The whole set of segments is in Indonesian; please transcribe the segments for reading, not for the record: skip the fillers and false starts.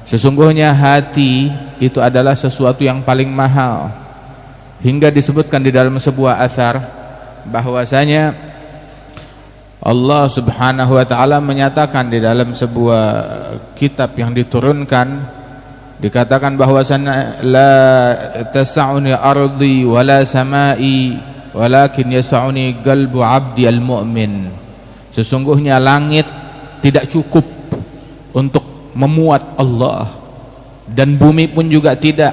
Sesungguhnya hati itu adalah sesuatu yang paling mahal, hingga disebutkan di dalam sebuah athar bahwasanya Allah Subhanahu wa taala menyatakan di dalam sebuah kitab yang diturunkan, dikatakan bahwasanya la tas'uni ardi wala samai walakin yas'uni qalbu 'abdi al-mu'min. Sesungguhnya langit tidak cukup untuk memuat Allah, dan bumi pun juga tidak,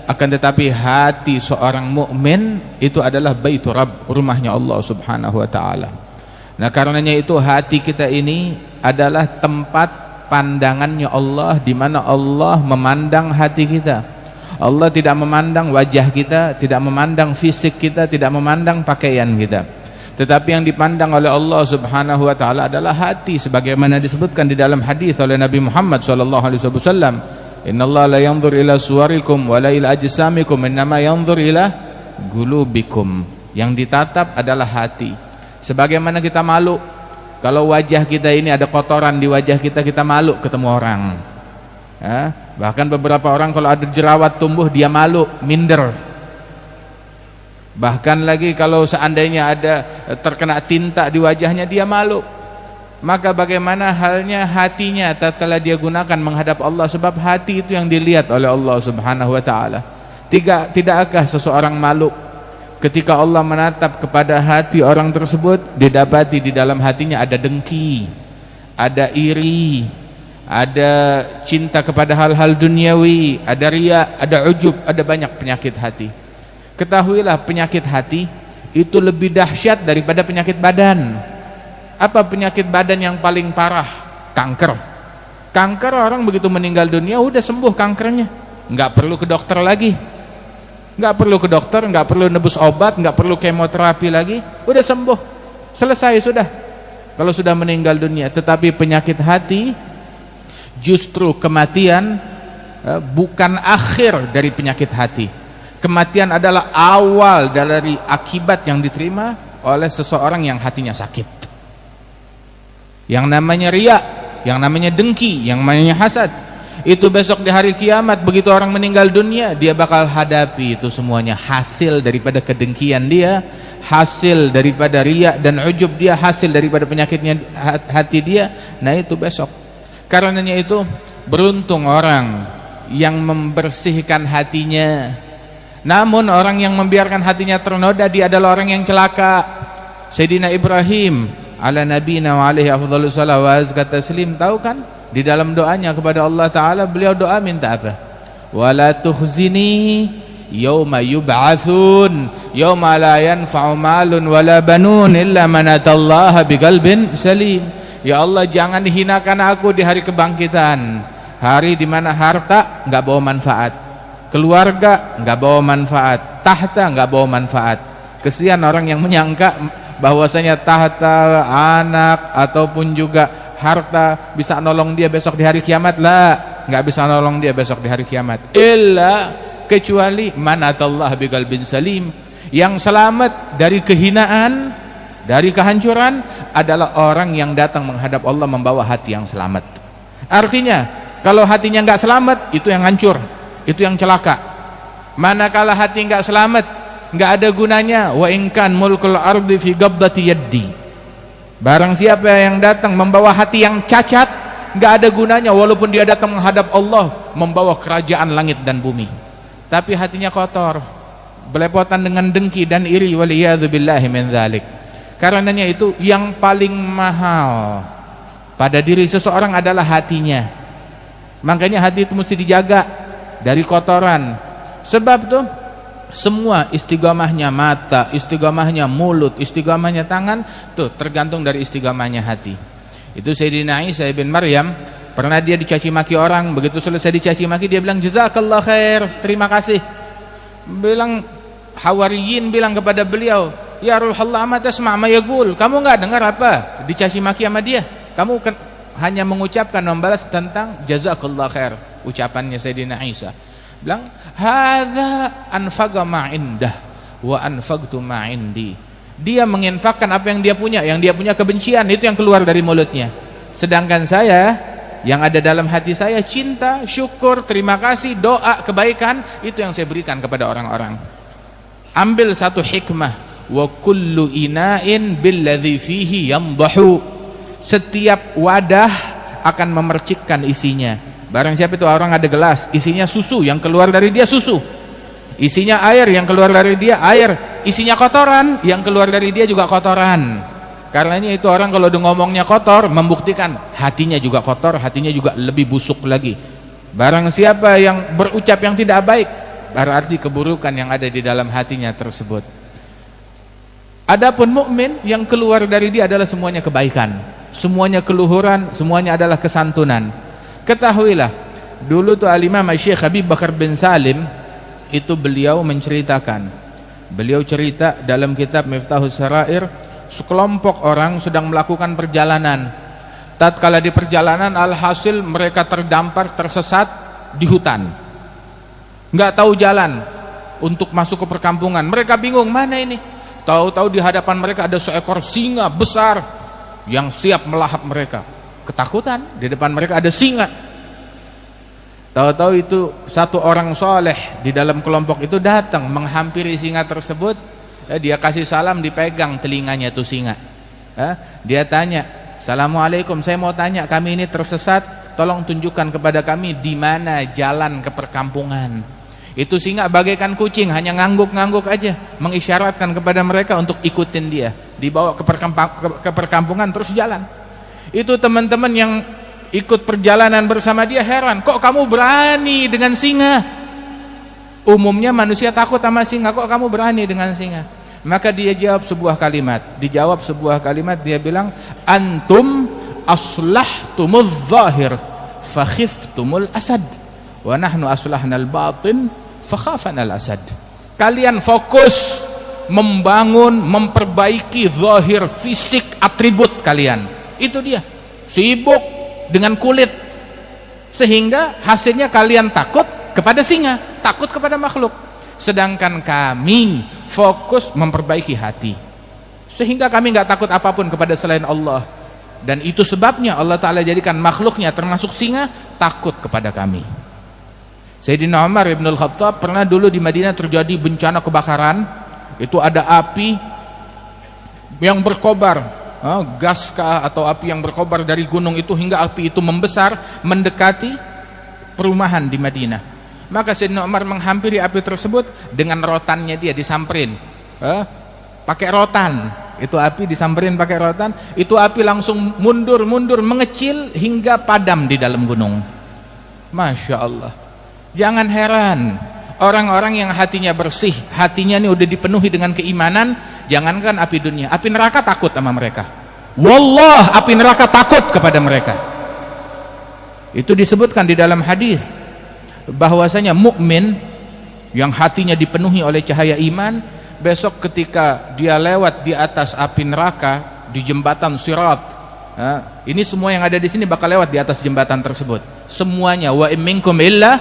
akan tetapi hati seorang mukmin itu adalah baitur Rabb, rumahnya Allah Subhanahu wa taala. Nah, karenanya itu hati kita ini adalah tempat pandangannya Allah, di mana Allah memandang hati kita. Allah tidak memandang wajah kita, tidak memandang fisik kita, tidak memandang pakaian kita, tetapi yang dipandang oleh Allah Subhanahu wa taala adalah hati, sebagaimana disebutkan di dalam hadis oleh Nabi Muhammad sallallahu alaihi wasallam, innallaha la yanzur ila suwarikum wa la ila ajsamikum innama yanzur ila qulubikum. Yang ditatap adalah hati. Sebagaimana kita malu kalau wajah kita ini ada kotoran di wajah kita, kita malu ketemu orang. Bahkan beberapa orang kalau ada jerawat tumbuh dia malu, minder. Bahkan lagi kalau seandainya ada terkena tinta di wajahnya dia malu. Maka bagaimana halnya hatinya tatkala dia gunakan menghadap Allah, sebab hati itu yang dilihat oleh Allah Subhanahu wa taala. Tidakkah seseorang malu ketika Allah menatap kepada hati orang tersebut, didapati di dalam hatinya ada dengki, ada iri, ada cinta kepada hal-hal duniawi, ada riya, ada ujub, ada banyak penyakit hati. Ketahuilah penyakit hati itu lebih dahsyat daripada penyakit badan. Apa penyakit badan yang paling parah? Kanker. Kanker orang begitu meninggal dunia udah sembuh kankernya, nggak perlu ke dokter lagi, nggak perlu ke dokter, nggak perlu nebus obat, nggak perlu kemoterapi lagi, udah sembuh, selesai sudah kalau sudah meninggal dunia. Tetapi penyakit hati justru kematian bukan akhir dari penyakit hati. Kematian adalah awal dari akibat yang diterima oleh seseorang yang hatinya sakit. Yang namanya riya, yang namanya dengki, yang namanya hasad, itu besok di hari kiamat begitu orang meninggal dunia, dia bakal hadapi itu semuanya, hasil daripada kedengkian dia, hasil daripada riya dan ujub dia, hasil daripada penyakitnya hati dia. Nah itu besok. Karenanya itu beruntung orang yang membersihkan hatinya. Namun orang yang membiarkan hatinya ternoda, dia adalah orang yang celaka. Sayyidina Ibrahim ala nabiyina wa alaihi afdhalus salawat wa azka taslim, tahu kan di dalam doanya kepada Allah taala beliau doa minta apa? Wala tukhzini yauma yub'atsun yauma la yanfa'u malun wala banun illa man atallaha biqalbin salim. Ya Allah, jangan hinakan aku di hari kebangkitan, hari di mana harta enggak bawa manfaat, keluarga enggak bawa manfaat, tahta enggak bawa manfaat. Kesian orang yang menyangka bahwasanya tahta, anak ataupun juga harta bisa nolong dia besok di hari kiamat. Lah, enggak bisa nolong dia besok di hari kiamat. Illa kecuali manatallah biqalbin salim. Yang selamat dari kehinaan, dari kehancuran adalah orang yang datang menghadap Allah membawa hati yang selamat. Artinya, kalau hatinya enggak selamat, itu yang hancur, itu yang celaka. Manakala hati enggak selamat, enggak ada gunanya. Wa inkan mulkul ardi fi qabdati yaddi. Barang siapa yang datang membawa hati yang cacat, enggak ada gunanya walaupun dia datang menghadap Allah membawa kerajaan langit dan bumi. Tapi hatinya kotor, belepotan dengan dengki dan iri, waliyadzubillahi min dzalik. Karenanya itu yang paling mahal pada diri seseorang adalah hatinya. Makanya hati itu mesti dijaga dari kotoran. Sebab tuh semua istiqamahnya mata, istiqamahnya mulut, istiqamahnya tangan, tuh tergantung dari istiqamahnya hati. Itu Sayyidina Isa bin Maryam, pernah dia dicaci maki orang, begitu selesai dicaci maki dia bilang jazakallah khair, terima kasih. Bilang Hawariyin bilang kepada beliau, ya Rasulullah, ma tasma' ma yaqul, kamu enggak dengar apa dicaci maki sama dia? Kamu hanya mengucapkan, membalas tentang jazakallah khair, ucapannya Sayyidina Isa. Bilang hadza anfaqa ma indah wa anfaqtu ma indi. Dia menginfakkan apa yang dia punya kebencian itu yang keluar dari mulutnya. Sedangkan saya yang ada dalam hati saya cinta, syukur, terima kasih, doa, kebaikan, itu yang saya berikan kepada orang-orang. Ambil satu hikmah, wa kullu ina'in billadhi fihi yamdahu. Setiap wadah akan memercikkan isinya. Barang siapa itu orang ada gelas, isinya susu, yang keluar dari dia susu. Isinya air, yang keluar dari dia air. Isinya kotoran, yang keluar dari dia juga kotoran. Karenanya itu orang kalau udah ngomongnya kotor, membuktikan hatinya juga kotor, hatinya juga lebih busuk lagi. Barang siapa yang berucap yang tidak baik, berarti keburukan yang ada di dalam hatinya tersebut. Adapun mukmin, yang keluar dari dia adalah semuanya kebaikan, semuanya keluhuran, semuanya adalah kesantunan. Ketahuilah, dulu tuh Al-Imam Syekh Habib Bakar bin Salim itu beliau menceritakan, beliau cerita dalam kitab Miftahus Sarair, sekelompok orang sedang melakukan perjalanan. Tatkala di perjalanan, alhasil mereka terdampar, tersesat di hutan, nggak tahu jalan untuk masuk ke perkampungan. Mereka bingung, mana ini? Tahu-tahu di hadapan mereka ada seekor singa besar yang siap melahap mereka. Ketakutan, di depan mereka ada singa. Tahu-tahu itu satu orang soleh di dalam kelompok itu datang menghampiri singa tersebut. Dia kasih salam, dipegang telinganya tuh singa. Dia tanya, "Assalamualaikum, saya mau tanya, kami ini tersesat, tolong tunjukkan kepada kami di mana jalan ke perkampungan." Itu singa bagaikan kucing, hanya ngangguk-ngangguk aja, mengisyaratkan kepada mereka untuk ikutin dia, dibawa ke perkampungan terus jalan. Itu teman-teman yang ikut perjalanan bersama dia heran, "Kok kamu berani dengan singa? Umumnya manusia takut sama singa, kok kamu berani dengan singa?" Maka dia jawab sebuah kalimat. Dijawab sebuah kalimat, dia bilang, "Antum aslahtumul zahir fakhiftumul asad, wa nahnu aslahnal batin fakhafanal asad." Kalian fokus membangun, memperbaiki zahir, fisik, atribut kalian. Itu dia, sibuk dengan kulit, sehingga hasilnya kalian takut kepada singa, takut kepada makhluk. Sedangkan kami fokus memperbaiki hati, sehingga kami nggak takut apapun kepada selain Allah. Dan itu sebabnya Allah Ta'ala jadikan makhluknya termasuk singa takut kepada kami. Sayyidina Umar ibn al-Khattab pernah dulu di Madinah terjadi bencana kebakaran. Itu ada api yang berkobar, gas kah atau api yang berkobar dari gunung itu, hingga api itu membesar mendekati perumahan di Madinah. Maka Sayyidina Umar menghampiri api tersebut dengan rotannya, dia disamperin, pakai rotan. Itu api disamperin pakai rotan, itu api langsung mundur mengecil hingga padam di dalam gunung. Masya Allah. Jangan heran orang-orang yang hatinya bersih, hatinya ini udah dipenuhi dengan keimanan, jangankan api dunia, api neraka takut sama mereka. Wallah, api neraka takut kepada mereka. Itu disebutkan di dalam hadis bahwasanya mukmin yang hatinya dipenuhi oleh cahaya iman, besok ketika dia lewat di atas api neraka di jembatan Sirat, ini semua yang ada di sini bakal lewat di atas jembatan tersebut semuanya. Wa minkum illa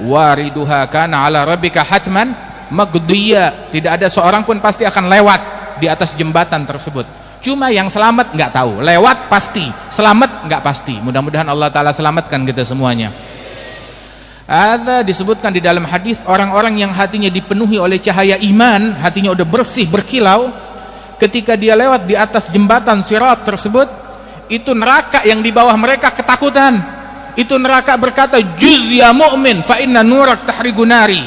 wariduha kana ala rabbika hatman maqdiya. Tidak ada seorang pun pasti akan lewat di atas jembatan tersebut. Cuma yang selamat nggak tahu, lewat pasti, selamat nggak pasti. Mudah-mudahan Allah Ta'ala selamatkan kita semuanya. Ada disebutkan di dalam hadis, orang-orang yang hatinya dipenuhi oleh cahaya iman, hatinya udah bersih, berkilau, ketika dia lewat di atas jembatan Sirat tersebut, itu neraka yang di bawah mereka ketakutan. Itu neraka berkata, "Juz ya mu'min fa inna nurak tahrigu nari."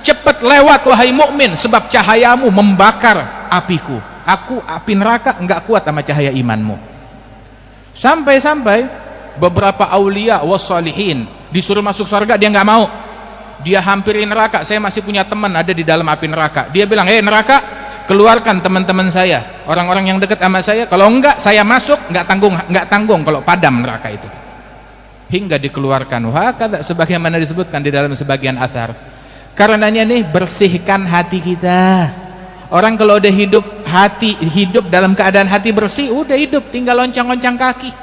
Cepat lewat wahai mukmin, sebab cahayamu membakar apiku. Aku api neraka enggak kuat sama cahaya imanmu. Sampai-sampai beberapa aulia wassalihin disuruh masuk surga, dia nggak mau. Dia hampiri neraka. "Saya masih punya teman ada di dalam api neraka." Dia bilang, "Hei neraka, keluarkan teman-teman saya, orang-orang yang dekat sama saya. Kalau enggak saya masuk, nggak tanggung kalau padam neraka itu." Hingga dikeluarkan. Hakadha, sebagaimana disebutkan di dalam sebagian athar. Karenanya nih, bersihkan hati kita. Orang kalau udah hidup dalam keadaan hati bersih, udah hidup, tinggal loncang-loncang kaki,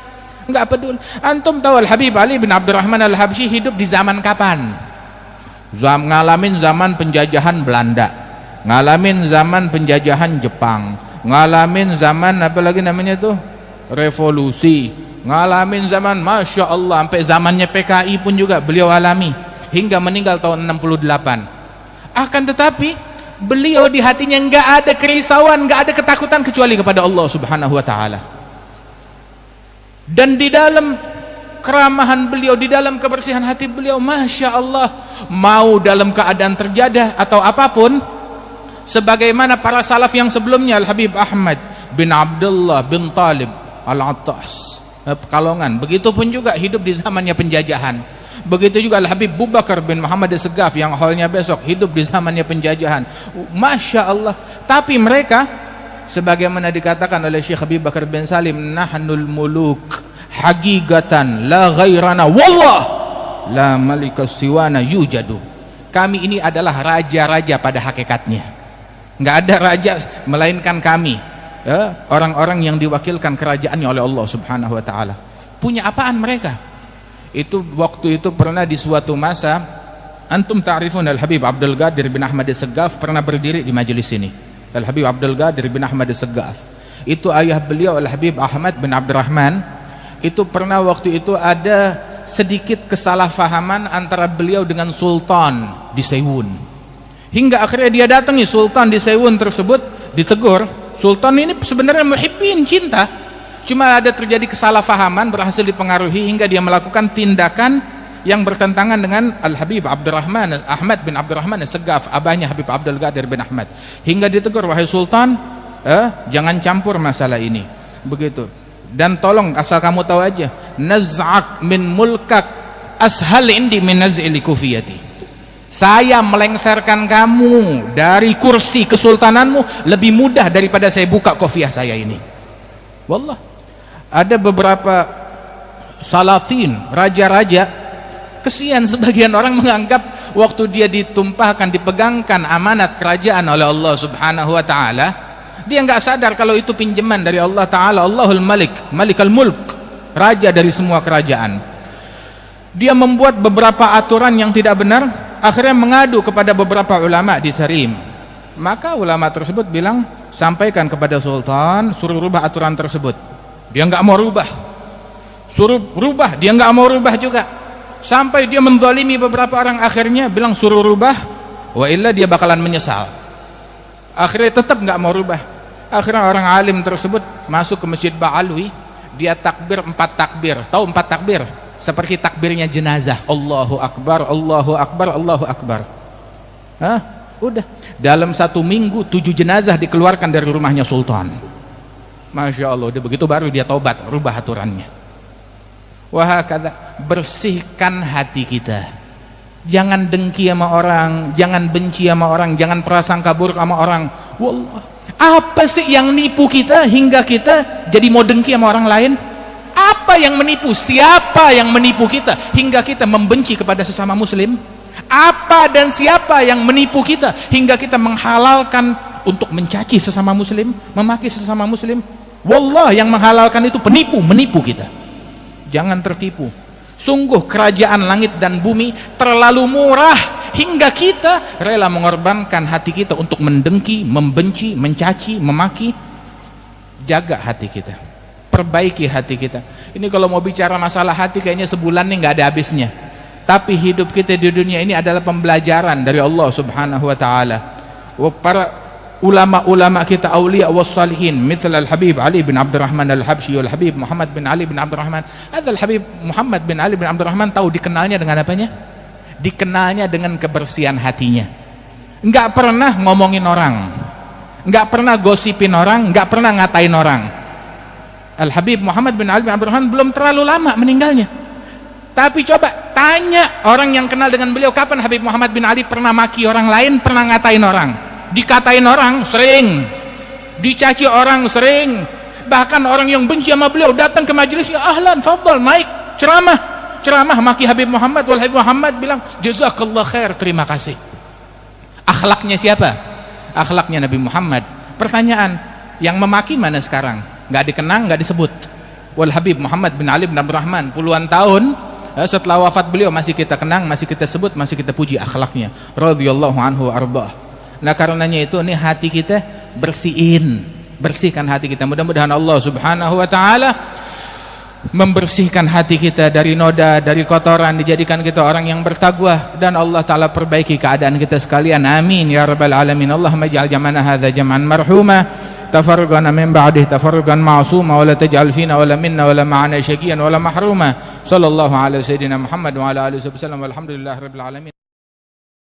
nggak peduli. Antum tahu Al-Habib Ali bin Abdurrahman Al-Habsyi hidup di zaman kapan? Ngalamin zaman penjajahan Belanda, ngalamin zaman penjajahan Jepang, ngalamin zaman apa lagi namanya tuh, revolusi, ngalamin zaman Masya Allah, sampai zamannya PKI pun juga beliau alami hingga meninggal tahun 68. Akan tetapi beliau di hatinya nggak ada kerisauan, nggak ada ketakutan kecuali kepada Allah Subhanahu wa Ta'ala. Dan di dalam keramahan beliau, di dalam kebersihan hati beliau, Masya Allah, mau dalam keadaan terjadah atau apapun, sebagaimana para salaf yang sebelumnya, Al-Habib Ahmad bin Abdullah bin Talib Al-Attas Pekalongan, begitupun juga hidup di zamannya penjajahan. Begitu juga Al-Habib Abu Bakar bin Muhammad As-Segaf yang haulnya besok, hidup di zamannya penjajahan. Masya Allah. Tapi mereka, sebagaimana dikatakan oleh Syekh Habib Bakar bin Salim, nahnul muluk hagigatan la ghairana wallah la malika siwana yujadu. Kami ini adalah raja-raja pada hakikatnya, nggak ada raja melainkan kami, ya, orang-orang yang diwakilkan kerajaannya oleh Allah Subhanahu wa Ta'ala. Punya apaan mereka? Itu waktu itu pernah di suatu masa, antum ta'rifun Al-Habib Abdul Qadir bin Ahmad As-Segaf pernah berdiri di majelis ini. Al-Habib Abdul Qadir bin Ahmad As-Segaf itu ayah beliau Al-Habib Ahmad bin Abdurrahman. Itu pernah waktu itu ada sedikit kesalahpahaman antara beliau dengan Sultan di Seiwun, hingga akhirnya dia datangi Sultan di Seiwun tersebut, ditegur. Sultan ini sebenarnya muhibbin, cinta, cuma ada terjadi kesalahpahaman, berhasil dipengaruhi hingga dia melakukan tindakan yang bertentangan dengan Al-Habib Abdurrahman Ahmad bin Abdurrahman As-Segaf, abahnya Habib Abdul Qadir bin Ahmad, hingga ditegur, wahai Sultan, jangan campur masalah ini, begitu. Dan tolong, asal kamu tahu aja, naz'ak min mulkak ashal indi min naz'il kufiyati. Saya melengsarkan kamu dari kursi kesultananmu lebih mudah daripada saya buka kofiah saya ini. Wallah, ada beberapa salatin, raja-raja, kesian sebagian orang menganggap waktu dia ditumpahkan, dipegangkan amanat kerajaan oleh Allah Subhanahu wa Ta'ala, dia nggak sadar kalau itu pinjaman dari Allah Ta'ala. Allahul Malik, Malikal Mulk, raja dari semua kerajaan. Dia membuat beberapa aturan yang tidak benar, akhirnya mengadu kepada beberapa ulama di Tarim. Maka ulama tersebut bilang, sampaikan kepada Sultan, suruh rubah aturan tersebut. Dia nggak mau rubah, suruh rubah, dia nggak mau rubah juga, sampai dia menzalimi beberapa orang. Akhirnya bilang suruh rubah, wa illa dia bakalan menyesal. Akhirnya tetap nggak mau rubah. Akhirnya orang alim tersebut masuk ke Masjid Ba'alwi, dia takbir 4 takbir. Tahu 4 takbir? Seperti takbirnya jenazah. Allahu Akbar, Allahu Akbar, Allahu Akbar. Udah. Dalam 1 minggu 7 jenazah dikeluarkan dari rumahnya Sultan. Masya Allah. Udah begitu baru dia taubat, rubah aturannya. Wahakadha, bersihkan hati kita. Jangan dengki sama orang, jangan benci sama orang, jangan prasangka buruk sama orang. Wallah, apa sih yang nipu kita hingga kita jadi mau dengki sama orang lain? Apa yang menipu? Siapa yang menipu kita hingga kita membenci kepada sesama muslim? Apa dan siapa yang menipu kita hingga kita menghalalkan untuk mencaci sesama muslim, memaki sesama muslim? Wallah, yang menghalalkan itu penipu, menipu kita. Jangan tertipu. Sungguh kerajaan langit dan bumi terlalu murah hingga kita rela mengorbankan hati kita untuk mendengki, membenci, mencaci, memaki. Jaga hati kita, perbaiki hati kita. Ini kalau mau bicara masalah hati kayaknya sebulan nih nggak ada habisnya. Tapi hidup kita di dunia ini adalah pembelajaran dari Allah Subhanahu wa Ta'ala. Para ulama-ulama kita, aulia wassalihin, misal Al-Habib Ali bin Abdurrahman Al-Habsyi, Al-Habib Muhammad bin Ali bin Abdurrahman. Al-Habib Muhammad bin Ali bin Abdurrahman tahu dikenalnya dengan apanya? Dikenalnya dengan kebersihan hatinya. Enggak pernah ngomongin orang, enggak pernah gosipin orang, enggak pernah ngatain orang. Al-Habib Muhammad bin Ali bin Abdurrahman belum terlalu lama meninggalnya. Tapi coba tanya orang yang kenal dengan beliau, kapan Habib Muhammad bin Ali pernah maki orang lain, pernah ngatain orang? Dikatain orang sering, dicaci orang sering, bahkan orang yang benci sama beliau datang ke majelisnya, ahlan, fadhal, naik ceramah maki Habib Muhammad. Wal Habib Muhammad bilang, jazakallah khair, terima kasih. Akhlaknya siapa? Akhlaknya Nabi Muhammad. Pertanyaan, yang memaki mana sekarang? Nggak dikenang, nggak disebut. Wal Habib Muhammad bin Ali bin Abdurrahman, puluhan tahun setelah wafat beliau masih kita kenang, masih kita sebut, masih kita puji akhlaknya. Radhiyallahu anhu wa ardhah. Nah karenanya itu, nih hati kita bersihkan hati kita. Mudah-mudahan Allah Subhanahu wa Ta'ala membersihkan hati kita dari noda, dari kotoran, dijadikan kita orang yang bertakwa, dan Allah Ta'ala perbaiki keadaan kita sekalian. Amin ya rabbal alamin. Allahumma ij'al jam'ana hadza jam'an marhuma, tafarruqana min ba'dih tafarruqan ma'suma, wa la taj'al fina wa la minna wa la ma'ana syaqiyan wa la mahruma. Sallallahu alaihi sayyidina Muhammad wa ala alihi wasallam, walhamdulillahi rabbil alamin.